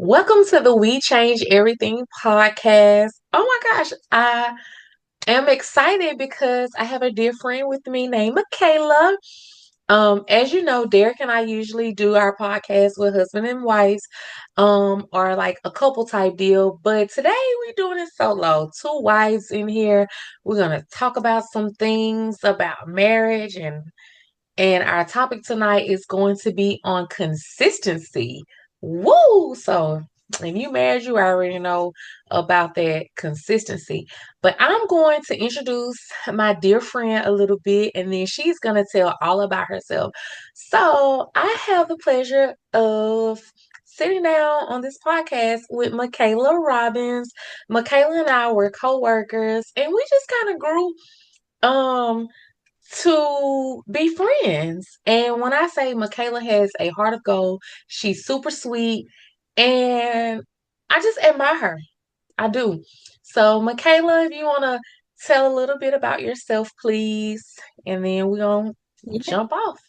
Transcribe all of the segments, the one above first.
Welcome to the We Change Everything podcast. Oh my gosh, I am excited because I have a dear friend with me named Michaela. As you know, Derek and I usually do our podcast with husband and wives, or like a couple type deal. But today we're doing it solo. Two wives in here. We're gonna talk about some things about marriage and our topic tonight is going to be on consistency. Woo! So, if you married, you already know about that consistency. But I'm going to introduce my dear friend a little bit, and then she's going to tell all about herself. So, I have the pleasure of sitting down on this podcast with Michaela Robbins. Michaela and I were co-workers, and we just kind of grew um to be friends. And when I say Michaela has a heart of gold, she's super sweet, and I just admire her. I do. So, Michaela, if you want to tell a little bit about yourself, please, and then we're going to Yeah. jump off.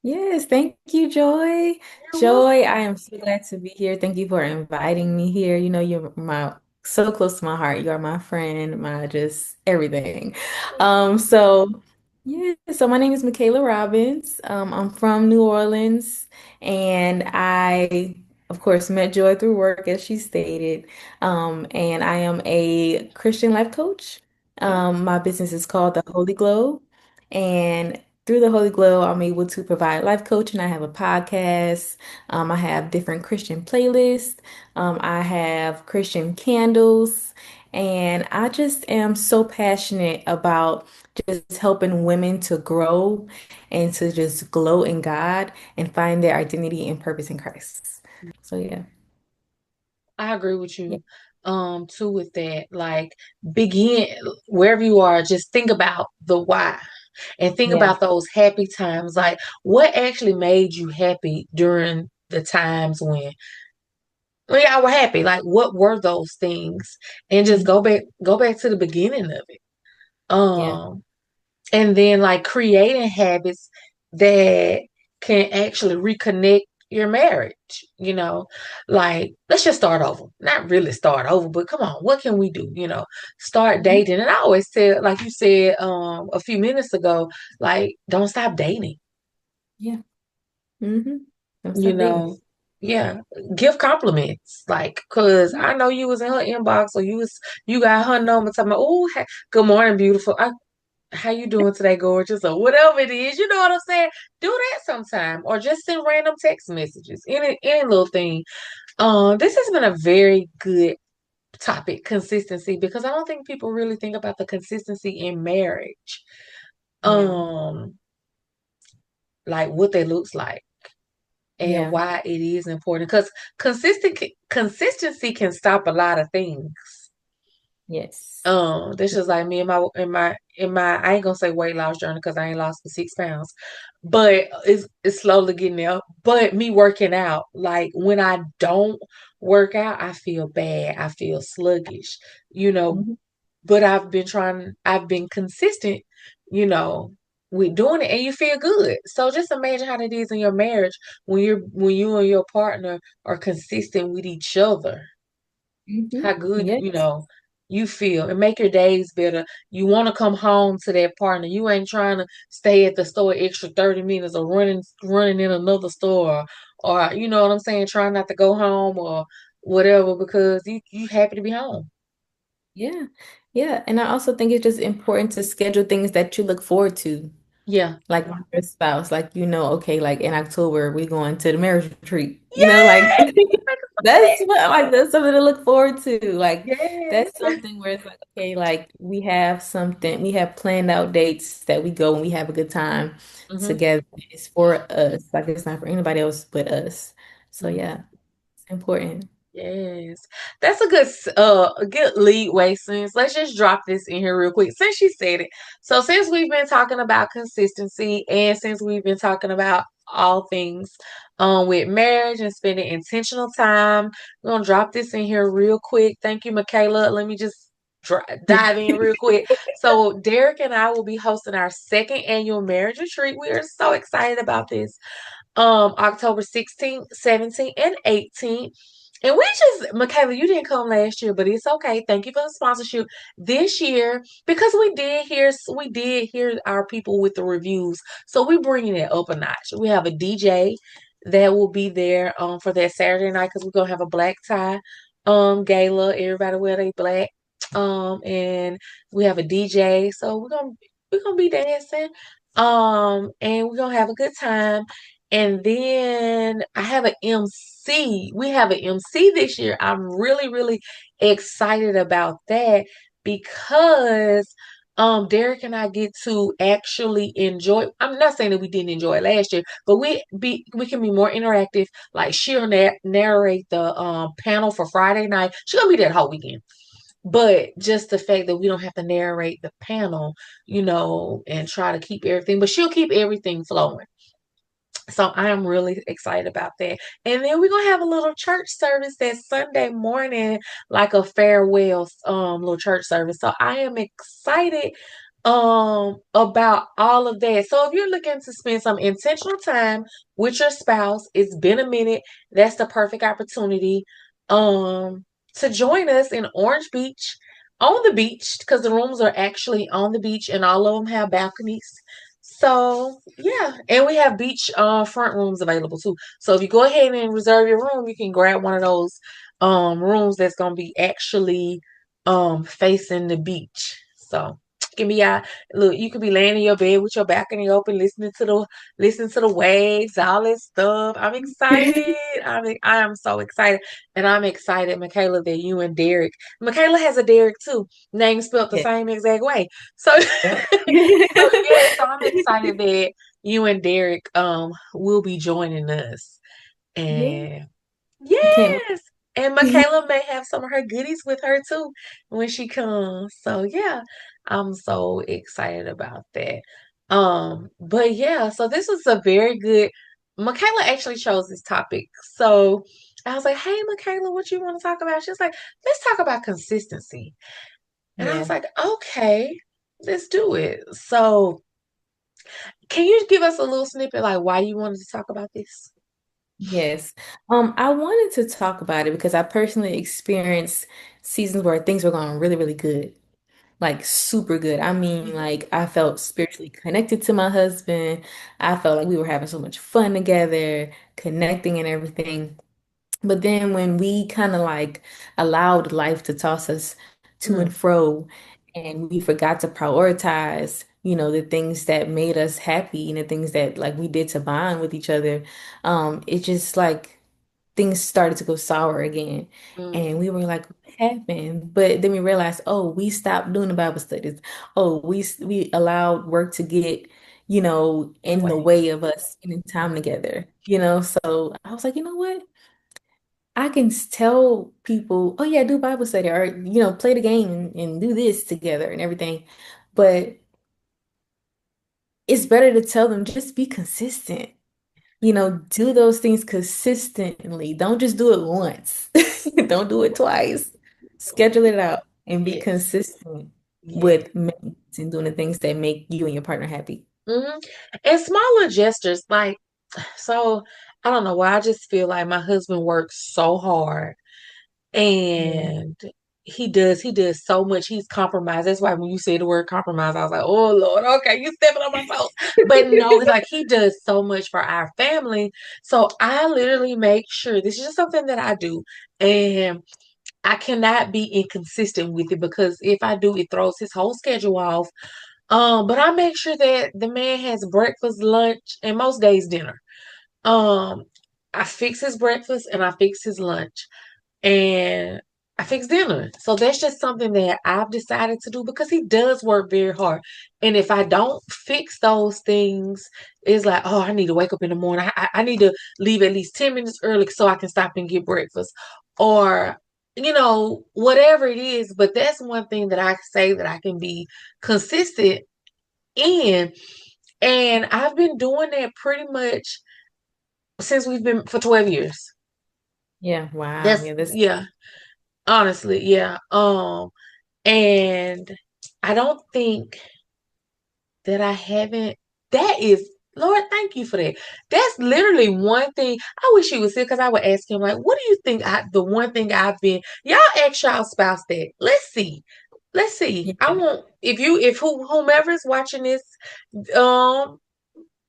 Yes, thank you, Joy. You're welcome. Joy, I am so glad to be here. Thank you for inviting me here. You know, you're my so close to my heart. You are my friend, my just everything. So yeah, so my name is Michaela Robbins. I'm from New Orleans, and I, of course, met Joy through work, as she stated. And I am a Christian life coach. Yeah. My business is called The Holy Glow. And through the Holy Glow, I'm able to provide life coaching. I have a podcast. I have different Christian playlists. I have Christian candles. And I just am so passionate about just helping women to grow and to just glow in God and find their identity and purpose in Christ. So yeah. I agree with Yeah. you. Too with that. Like begin wherever you are, just think about the why and think Yeah. about those happy times. Like what actually made you happy during the times when y'all were happy? Like what were those things? And just Mhm. go back to the beginning of it. Yeah. Um, and then like creating habits that can actually reconnect your marriage, like let's just start over. Not really start over, but come on, what can we do? Start Mhm. dating. And I always said, like you said a few minutes ago, like don't stop dating, Yeah. Mm-hmm. Don't you stop dating. know. Yeah, give compliments, like, cause Yeah. I know you was in her inbox, or you got her number, talking about, oh, good morning, beautiful. How you doing today, gorgeous, or whatever it is. You know what I'm saying? Do that sometime, or just send random text messages. Any little thing. This has been a very good topic, consistency, because I don't think people really think about the consistency in marriage. Yeah. Um, like what that looks like and Yeah. why it is important. Because consistency can stop a lot of things. Yes. This is like me and my I ain't gonna say weight loss journey because I ain't lost the 6 pounds, but it's slowly getting there. But me working out, like when I don't work out, I feel bad. I feel sluggish, you know. Mhm. But I've been consistent, you know, with doing it, and you feel good. So just imagine how that is in your marriage when you and your partner are consistent with each other, how Mhm. good, Yes. you feel, and make your days better. You want to come home to that partner. You ain't trying to stay at the store extra 30 minutes or running in another store, or you know what I'm saying, trying not to go home or whatever because you happy to be home. Yeah. Yeah. And I also think it's just important to schedule things that you look forward to, Yeah. like with your spouse. Like, okay, like in October, we're going to the marriage retreat. Like Yes. that's something to look forward to. Like Yes. that's something where it's like, okay, like we have planned out dates that we go and we have a good time Hmm. together. It's for us. Like it's not for anybody else but us. So yeah, it's important. Yes, that's a good lead way. Since let's just drop this in here real quick. Since she said it, so since we've been talking about consistency, and since we've been talking about all things with marriage and spending intentional time, we're gonna drop this in here real quick. Thank you, Michaela. Let me just dive in real quick. So Derek and I will be hosting our second annual marriage retreat. We are so excited about this. October 16th, 17th, and 18th. And we just, Michaela, you didn't come last year, but it's okay. Thank you for the sponsorship this year because we did hear our people with the reviews. So we're bringing it up a notch. We have a DJ that will be there for that Saturday night because we're gonna have a black tie gala. Everybody wear they black. And we have a DJ. So we're gonna be dancing. And we're gonna have a good time. And then I have an MC. We have an MC this year. I'm really, really excited about that because Derek and I get to actually enjoy. I'm not saying that we didn't enjoy it last year, but we can be more interactive. Like she'll narrate the panel for Friday night. She's gonna be there the whole weekend. But just the fact that we don't have to narrate the panel, and try to keep everything, but she'll keep everything flowing. So I am really excited about that. And then we're gonna have a little church service that Sunday morning, like a farewell little church service. So I am excited about all of that. So if you're looking to spend some intentional time with your spouse, it's been a minute, that's the perfect opportunity to join us in Orange Beach on the beach because the rooms are actually on the beach and all of them have balconies. So yeah, and we have beach front rooms available too. So if you go ahead and reserve your room, you can grab one of those rooms that's gonna be actually facing the beach. So you can be out. Look, you could be laying in your bed with your balcony open, listening to the waves, all this stuff. I'm excited. I am so excited, and I'm excited, Michaela, that you and Derek. Michaela has a Derek too, name spelled the Yeah. same exact way. So Yep. so yeah, so I'm excited that you and Derek will be joining us. Yeah. And I can't yes. And wait. Michaela may have some of her goodies with her too when she comes. So yeah, I'm so excited about that. But yeah, so this was a very good Michaela actually chose this topic. So I was like, hey Michaela, what you want to talk about? She was like, let's talk about consistency. And I was Yeah. like, okay, let's do it. So can you give us a little snippet like why you wanted to talk about this? Yes. I wanted to talk about it because I personally experienced seasons where things were going really, really good. Like super good. I mean, Mhm. like I felt spiritually connected to my husband. I felt like we were having so much fun together, connecting and everything. But then when we kind of like allowed life to toss us to Mm, and fro, and we forgot to prioritize, the things that made us happy and the things that like we did to bond with each other, it just like things started to go sour again. And mm, we were like, what happened? But then we realized, oh, we stopped doing the Bible studies. Oh, we allowed work to get, in the in the way. way of us spending time together, So I was like, you know what? I can tell people, oh yeah, do Bible study or play the game and do this together and everything. But it's better to tell them just be consistent. Do those things consistently. Don't just do it once. Don't do it twice. Schedule it out and be Yes. consistent Yes. with maintenance and doing the things that make you and your partner happy. Hmm. And smaller gestures, like, so I don't know why I just feel like my husband works so hard Yeah. and he does so much. He's compromised. That's why when you say the word compromise, I was like, oh Lord, okay, you stepping on my toes. But no, it's like he does so much for our family. So I literally make sure this is just something that I do. And I cannot be inconsistent with it because if I do, it throws his whole schedule off. But I make sure that the man has breakfast, lunch, and most days dinner. Um, I fix his breakfast and I fix his lunch and I fix dinner. So that's just something that I've decided to do because he does work very hard. And if I don't fix those things, it's like, oh, I need to wake up in the morning. I need to leave at least 10 minutes early so I can stop and get breakfast. Or, whatever it is. But that's one thing that I say that I can be consistent in. And I've been doing that pretty much since we've been for 12 years. Yeah, wow. That's Yeah, this yeah, honestly, yeah. And I don't think that I haven't that is Lord, thank you for that. That's literally one thing. I wish he was here because I would ask him, like, what do you think the one thing I've been, y'all ask y'all spouse that. Let's see. Let's see. I Yeah. want if whomever is watching um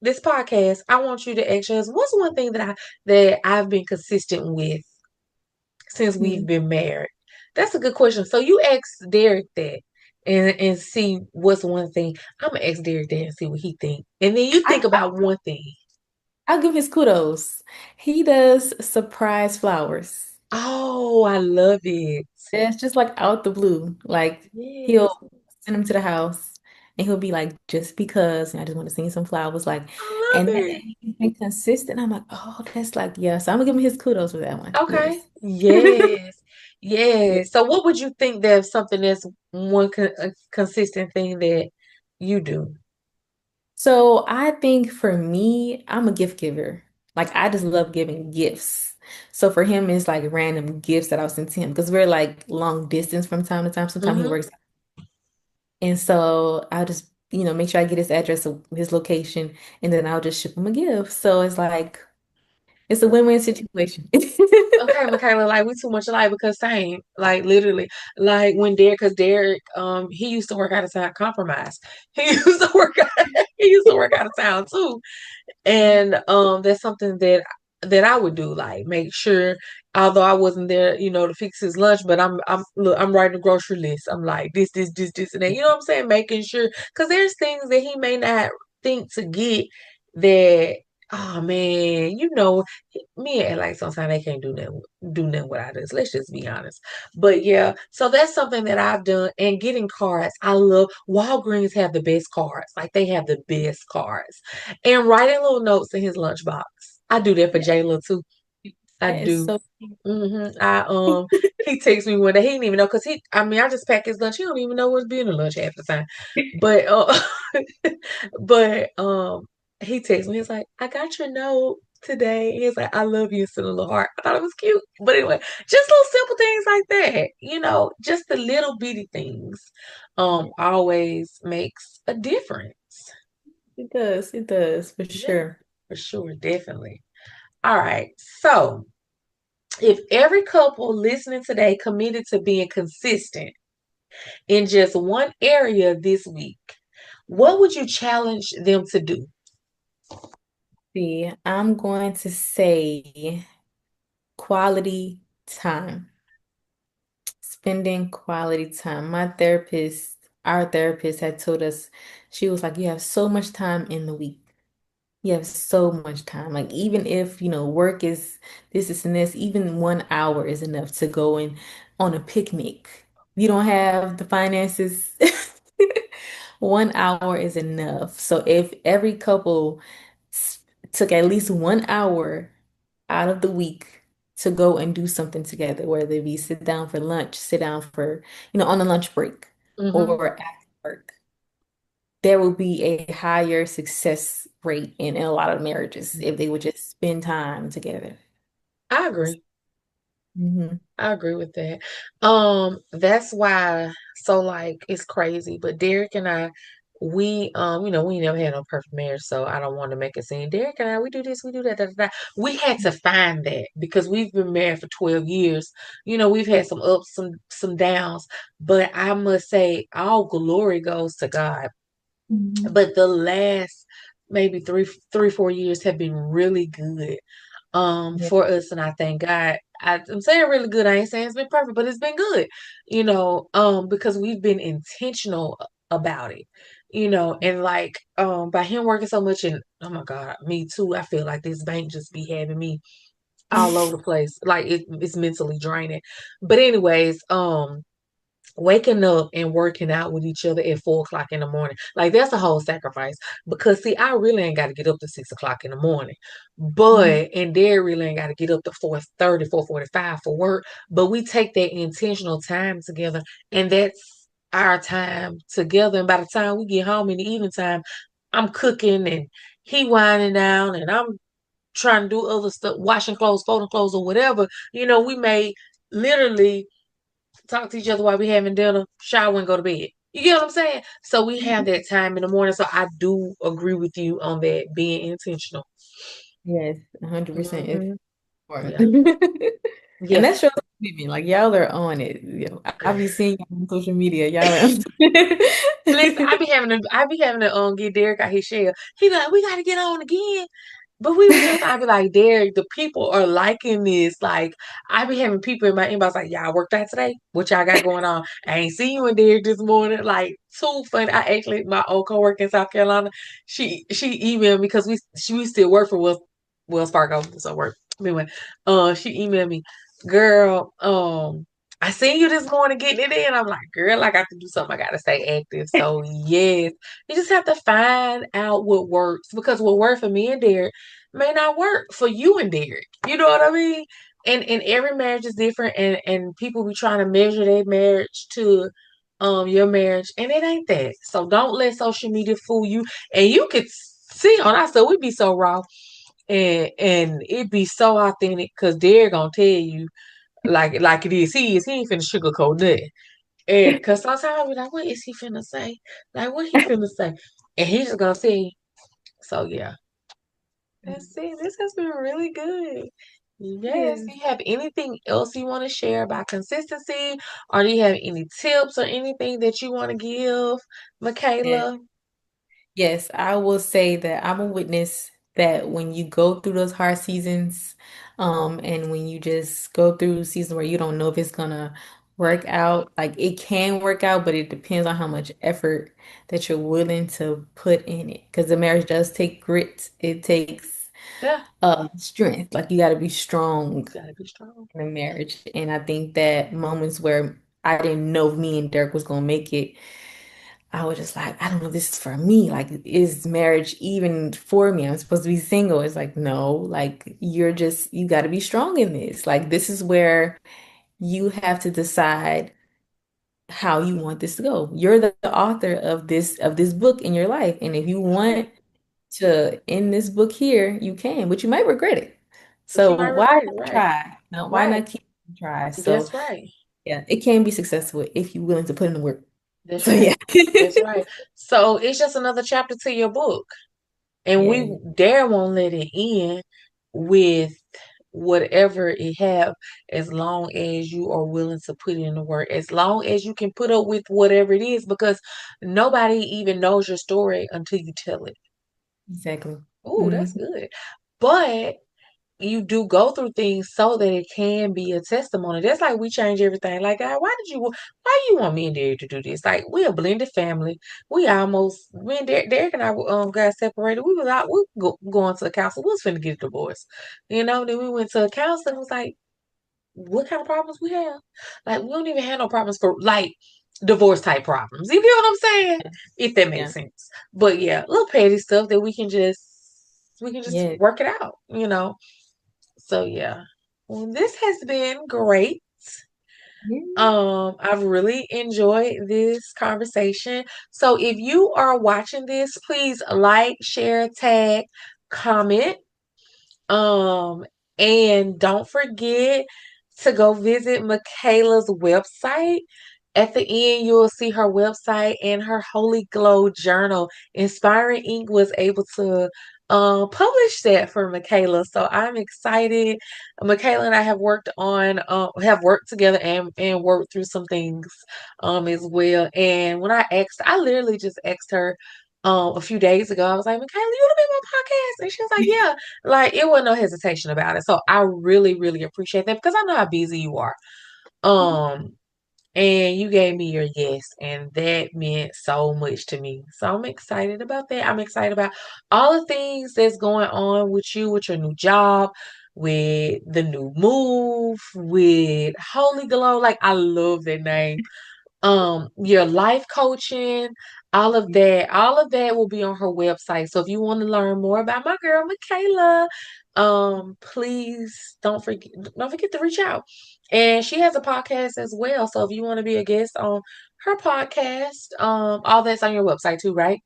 this podcast, I want you to ask us what's one thing that I've been consistent with since we've Mhm. been married. That's a good question. So you ask Derek that and see what's one thing. I'm gonna ask Derek that and see what he think. And then you think I, about one thing. I'll give his kudos. He does surprise flowers. Oh, I love it. It's just like out the blue. Like Yes, he'll send them to the house and he'll be like, just because, and I just want to sing some flowers. Like, I love and it. he's been consistent. I'm like, oh, that's like, yeah. So I'm gonna give him his kudos for that one. Okay. Yes. Yes. Yeah. Yes. So what would you think there's something that's a consistent thing that you do? So I think for me, I'm a gift giver. Like I just love giving gifts. So for him, it's like random gifts that I'll send to him because we're like long distance from time to time. Sometimes he Mm-hmm. works. And so I'll just, make sure I get his address, his location, and then I'll just ship him a gift. So it's like, it's a win-win situation. Okay, Michaela, like we too much alike because same, like literally, like when Derek, because Derek, he used to work out of town, compromise. He used to work out, he used to work out of town too, and that's something that I would do, like make sure, although I wasn't there, to fix his lunch, but I'm writing a grocery list. I'm like this, and that. You know what I'm saying? Making sure because there's things that he may not think to get that. Oh man, me and like sometimes they can't do nothing without us. Let's just be honest. But yeah, so that's something that I've done. And getting cards, I love Walgreens have the best cards. Like they have the best cards. And writing little notes in his lunchbox. I do that for Yeah, Jayla too. I that is do. so I he takes me one day. He didn't even know because I just pack his lunch. He don't even know what's being a lunch half the time. But but he texts me. He's like, I got your note today. He's like, I love you, send a little heart. I thought it was cute. But anyway, just little simple things like that. Just the little bitty things always makes a difference. it does for Yeah, sure. for sure, definitely. All right. So if every couple listening today committed to being consistent in just one area this week, what would you challenge them to do? See, I'm going to say quality time. Spending quality time. Our therapist had told us, she was like, you have so much time in the week. You have so much time. Like even if, work is this and this, even 1 hour is enough to go in on a picnic. You don't have the finances. 1 hour is enough. So if every couple took at least 1 hour out of the week to go and do something together, whether it be sit down for lunch, sit down for, on a lunch break Hmm. or after work, there will be a higher success rate in a lot of marriages if they would just spend time together. I agree. Hmm. I agree with that. That's why, so like it's crazy, but Derek and I, we never had no perfect marriage, so I don't want to make it seem Derek and I, we do this, we do that, We had to find that because we've been married for 12 years. We've had some ups, some downs, but I must say all glory goes to God. Hmm. But the last maybe 4 years have been really good Yeah. for us, and I thank God. I'm saying really good. I ain't saying it's been perfect, but it's been good, because we've been intentional about it, and like by him working so much, and oh my God, me too. I feel like this bank just be having me all over the place. Like it's mentally draining. But anyways, waking up and working out with each other at 4 o'clock in the morning. Like that's a whole sacrifice because see, I really ain't got to get up to 6 o'clock in the morning. Mhm. And they really ain't got to get up to 4:30, 4:45 for work. But we take that intentional time together and that's our time together. And by the time we get home in the evening time, I'm cooking and he winding down and I'm trying to do other stuff, washing clothes, folding clothes or whatever. We may literally talk to each other while we having dinner, shower and go to bed. You get what I'm saying? So we have that time in the morning. So I do agree with you on that being intentional. Yes, 100% is Hmm. important. Yeah. And Yeah. that shows commitment. Like y'all are on it. You know, I be seeing y'all on social media. Y'all are on Listen, I be having to get Derek out his shell. He be like, we gotta get on again. But we was just, I be like, Derek, the people are liking this. Like, I be having people in my inbox like, y'all worked out today? What y'all got going on? I ain't seen you in Derek this morning. Like, too funny. I actually, my old coworker in South Carolina, she emailed me because we still work for Wells Fargo, so work. Anyway, she emailed me, girl, I seen you this morning getting it in. I'm like, girl, I got to do something. I got to stay active. So yes, you just have to find out what works because what worked for me and Derek may not work for you and Derek. You know what I mean? And every marriage is different, and people be trying to measure their marriage to your marriage, and it ain't that. So don't let social media fool you. And you could see on our stuff, we be so raw and it be so authentic because Derek gonna tell you like it is. He ain't finna sugarcoat nothing. And because sometimes I be like, what is he finna say? Like what he finna say? And he's just gonna say, so yeah. That's it. This has been really good. Yes. Yes. Do you have anything else you want to share about consistency? Or do you have any tips or anything that you want to give, Yes. Michaela? Yes, I will say that I'm a witness that when you go through those hard seasons, and when you just go through seasons where you don't know if it's gonna work out, like it can work out, but it depends on how much effort that you're willing to put in it. Because the marriage does take grit, it takes Yeah, strength. Like you got to be strong gotta be strong. in a marriage. And I think that moments where I didn't know if me and Derek was gonna make it, I was just like, I don't know if this is for me. Like, is marriage even for me? I'm supposed to be single. It's like, no, like you got to be strong in this. Like, this is where you have to decide how you want this to go. You're the author of this book in your life. And if you That's right. want to end this book here, you can, but you might regret it. But you So might why regret it, not right? try? No, why Right. not keep try? So That's right. yeah, it can be successful if you're willing to put in the work. That's So yeah. right. That's right. So it's just another chapter to your book. And we Yeah, dare won't let it end with whatever it have as long as you are willing to put in the work, as long as you can put up with whatever it is, because nobody even knows your story until you tell it. exactly. Oh, that's Mhm. good. But you do go through things so that it can be a testimony. That's like we change everything. Like, God, why you want me and Derek to do this? Like, we're a blended family. Me and Derek and I got separated. Going to a counselor. We was finna get a divorce. Then we went to a counselor and was like, what kind of problems we have? Like, we don't even have no problems for like divorce type problems. You get what I'm saying? If that makes Yeah. sense. But yeah, little petty stuff that we can just Yeah. work it out. So yeah. Well, this has been great. Yeah. I've really enjoyed this conversation. So if you are watching this, please like, share, tag, comment. Um, and don't forget to go visit Michaela's website. At the end, you will see her website and her Holy Glow journal. Inspiring Ink was able to publish that for Michaela. So I'm excited. Michaela and I have worked together and worked through some things as well. And when I literally just asked her a few days ago, I was like, Michaela, you want to be on my podcast? And she was like, yeah. Like it wasn't no hesitation about it. So I really, really appreciate that because I know how busy you are. Um, and you gave me your yes, and that meant so much to me. So I'm excited about that. I'm excited about all the things that's going on with you, with your new job, with the new move, with Holy Glow. Like I love that name. Your life coaching, all of that will be on her website. So if you want to learn more about my girl Michaela, please don't forget to reach out. And she has a podcast as well. So if you want to be a guest on her podcast, all that's on your website too, right?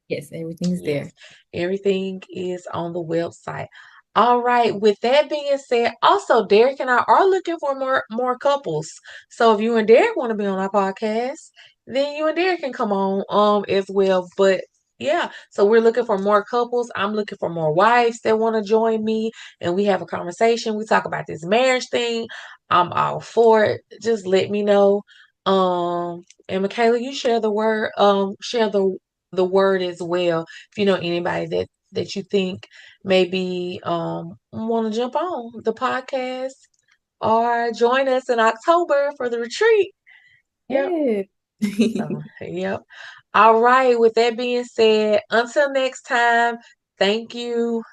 Yes, everything's Yes, there. everything is on the website. All right. With that being said, also Derek and I are looking for more couples. So if you and Derek want to be on our podcast, then you and Derek can come on as well. But yeah, so we're looking for more couples. I'm looking for more wives that want to join me and we have a conversation. We talk about this marriage thing. I'm all for it. Just let me know. And Michaela, you share the word, share the word as well. If you know anybody that you think maybe want to jump on the podcast or join us in October for the retreat. Yep. Yeah. So, yep. All right. With that being said, until next time, thank you.